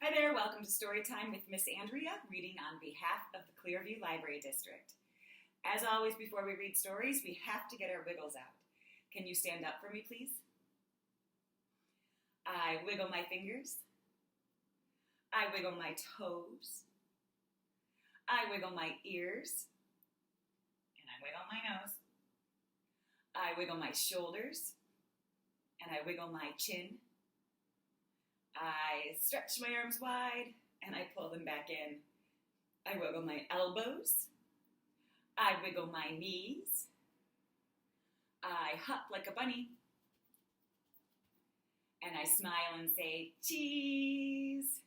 Hi there, welcome to Storytime with Miss Andrea, reading on behalf of the Clearview Library District. As always, before we read stories, we have to get our wiggles out. Can you stand up for me, please? I wiggle my fingers. I wiggle my toes. I wiggle my ears. And I wiggle my nose. I wiggle my shoulders. And I wiggle my chin. I stretch my arms wide and I pull them back in. I wiggle my elbows. I wiggle my knees. I hop like a bunny. And I smile and say, cheese.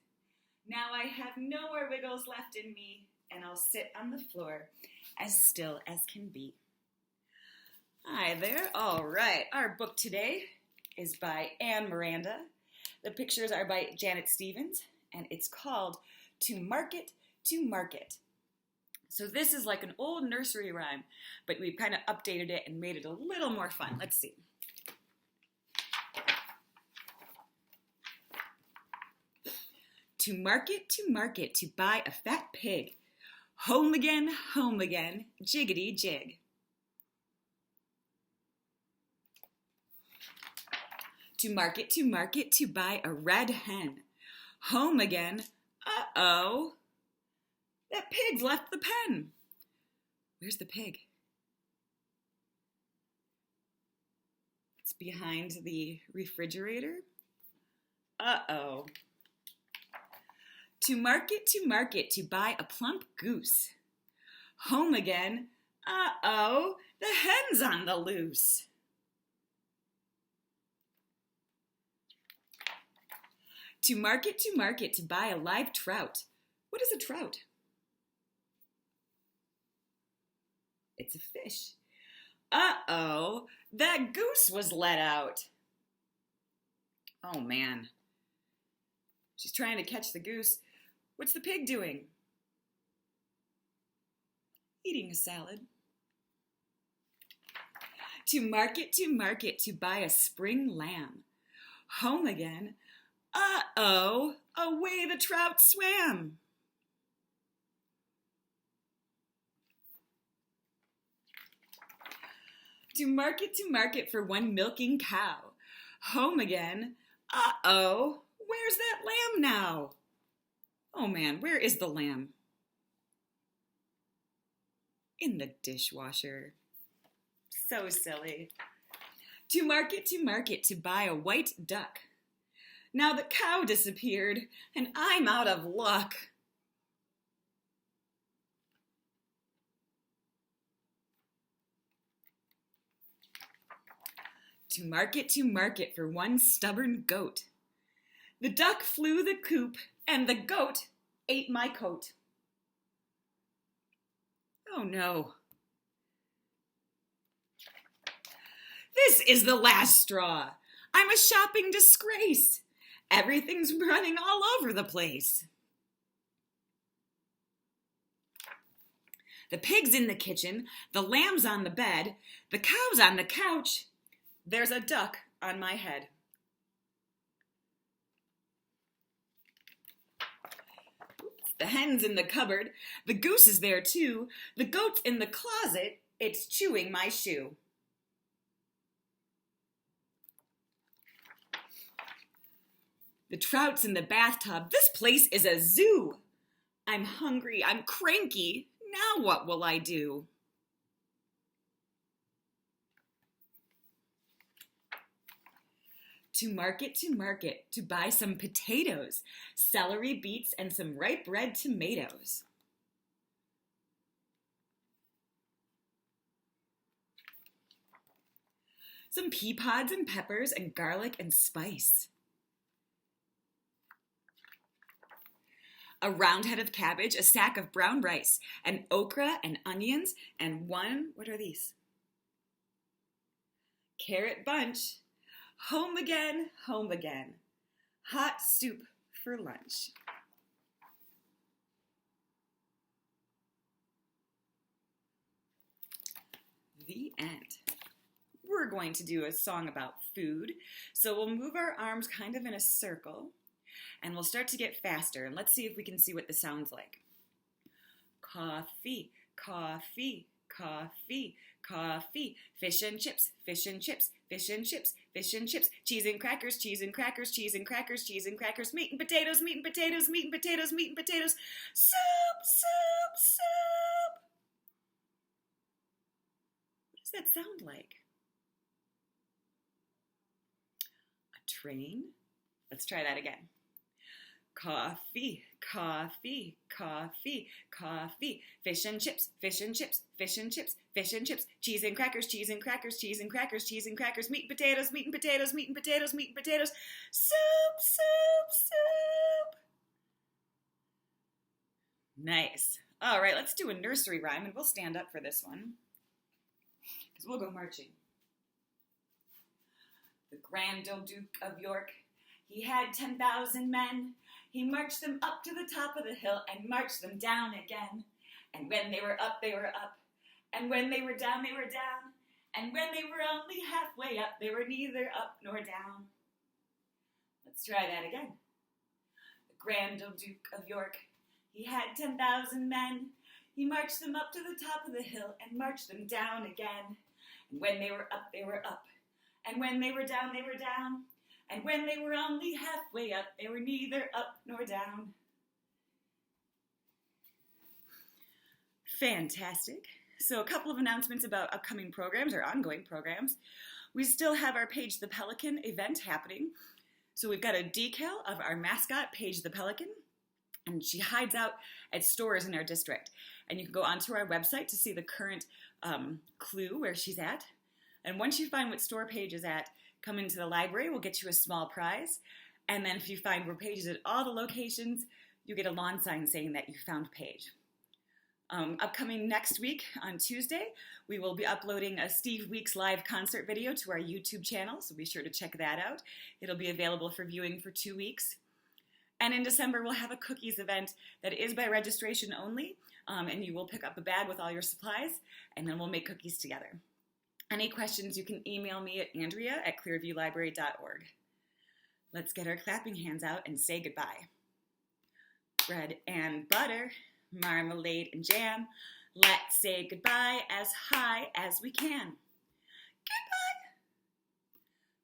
Now I have no more wiggles left in me, and I'll sit on the floor as still as can be. Hi there. All right. Our book today is by Miranda. The pictures are by Janet Stevens, and it's called To Market, to Market. So this is like an old nursery rhyme, but we've kind of updated it and made it a little more fun. Let's see. To market, to buy a fat pig. Home again, jiggity jig. To market, to buy a red hen. Home again, uh-oh, that pig's left the pen. Where's the pig? It's behind the refrigerator. Uh-oh. To market, to buy a plump goose. Home again, uh-oh, the hen's on the loose. To market, to buy a live trout. What is a trout? It's a fish. Uh-oh, that goose was let out. Oh, man. She's trying to catch the goose. What's the pig doing? Eating a salad. To market, to buy a spring lamb. Home again. Uh-oh, away the trout swam. To market for one milking cow. Home again. Uh-oh, where's that lamb now? Oh man, where is the lamb? In the dishwasher. So silly. To market to buy a white duck. Now the cow disappeared, and I'm out of luck. To market for one stubborn goat. The duck flew the coop, and the goat ate my coat. Oh no. This is the last straw. I'm a shopping disgrace. Everything's running all over the place. The pig's in the kitchen, the lamb's on the bed, the cow's on the couch. There's a duck on my head. The hen's in the cupboard, the goose is there too, the goat's in the closet, it's chewing my shoe. The trout's in the bathtub, this place is a zoo. I'm hungry, I'm cranky, now what will I do? To market, to buy some potatoes, celery, beets, and some ripe red tomatoes. Some pea pods and peppers and garlic and spice. A round head of cabbage, a sack of brown rice, and okra and onions, and what are these? Carrot bunch. Home again, hot soup for lunch. The end. We're going to do a song about food, so we'll move our arms kind of in a circle. And we'll start to get faster, and let's see if we can see what this sounds like. Coffee, coffee, coffee, coffee. Fish and chips, fish and chips, fish and chips, fish and chips. Cheese and crackers, cheese and crackers, cheese and crackers, cheese and crackers. Meat and potatoes, meat and potatoes, meat and potatoes, meat and potatoes. Soup, soup, soup. What does that sound like? A train? Let's try that again. Coffee, coffee, coffee, coffee. Fish and chips, fish and chips, fish and chips, fish and chips. Cheese and crackers, cheese and crackers, cheese and crackers, cheese and crackers. Meat and potatoes, meat and potatoes, meat and potatoes, meat and potatoes. Soup, soup, soup. Nice. All right, let's do a nursery rhyme, and we'll stand up for this one, because we'll go marching. The Grand Old Duke of York, he had 10,000 men. He marched them up to the top of the hill and marched them down again. And when they were up, they were up. And when they were down, they were down. And when they were only halfway up, they were neither up nor down. Let's try that again. The Grand Old Duke of York, he had 10,000 men. He marched them up to the top of the hill and marched them down again. And when they were up, they were up. And when they were down, they were down. And when they were only halfway up, they were neither up nor down. Fantastic. So a couple of announcements about upcoming programs or ongoing programs. We still have our Paige the Pelican event happening. So we've got a decal of our mascot, Paige the Pelican, and she hides out at stores in our district. And you can go onto our website to see the current clue where she's at. And once you find what store Paige is at, come into the library, we'll get you a small prize. And then if you find where Paige is at all the locations, you get a lawn sign saying that you found Paige. Upcoming next week on Tuesday, we will be uploading a Steve Weeks live concert video to our YouTube channel, so be sure to check that out. It'll be available for viewing for 2 weeks. And in December, we'll have a cookies event that is by registration only, and you will pick up a bag with all your supplies, and then we'll make cookies together. Any questions, you can email me at andrea@clearviewlibrary.org. Let's get our clapping hands out and say goodbye. Bread and butter, marmalade and jam. Let's say goodbye as high as we can. Goodbye.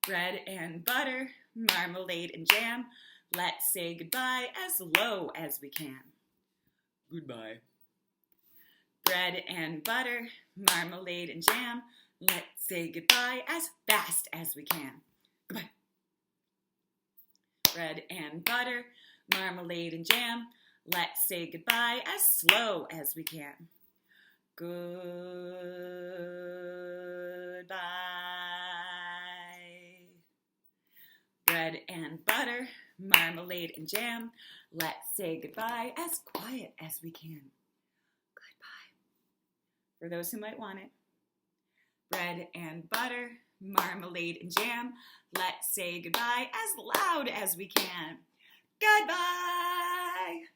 Bread and butter, marmalade and jam. Let's say goodbye as low as we can. Goodbye. Bread and butter, marmalade and jam. Let's say goodbye as fast as we can. Goodbye. Bread and butter, marmalade and jam. Let's say goodbye as slow as we can. Goodbye. Bread and butter, marmalade and jam. Let's say goodbye as quiet as we can. Goodbye. For those who might want it. Bread and butter, marmalade and jam. Let's say goodbye as loud as we can. Goodbye!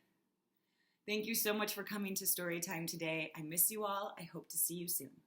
Thank you so much for coming to Storytime today. I miss you all. I hope to see you soon.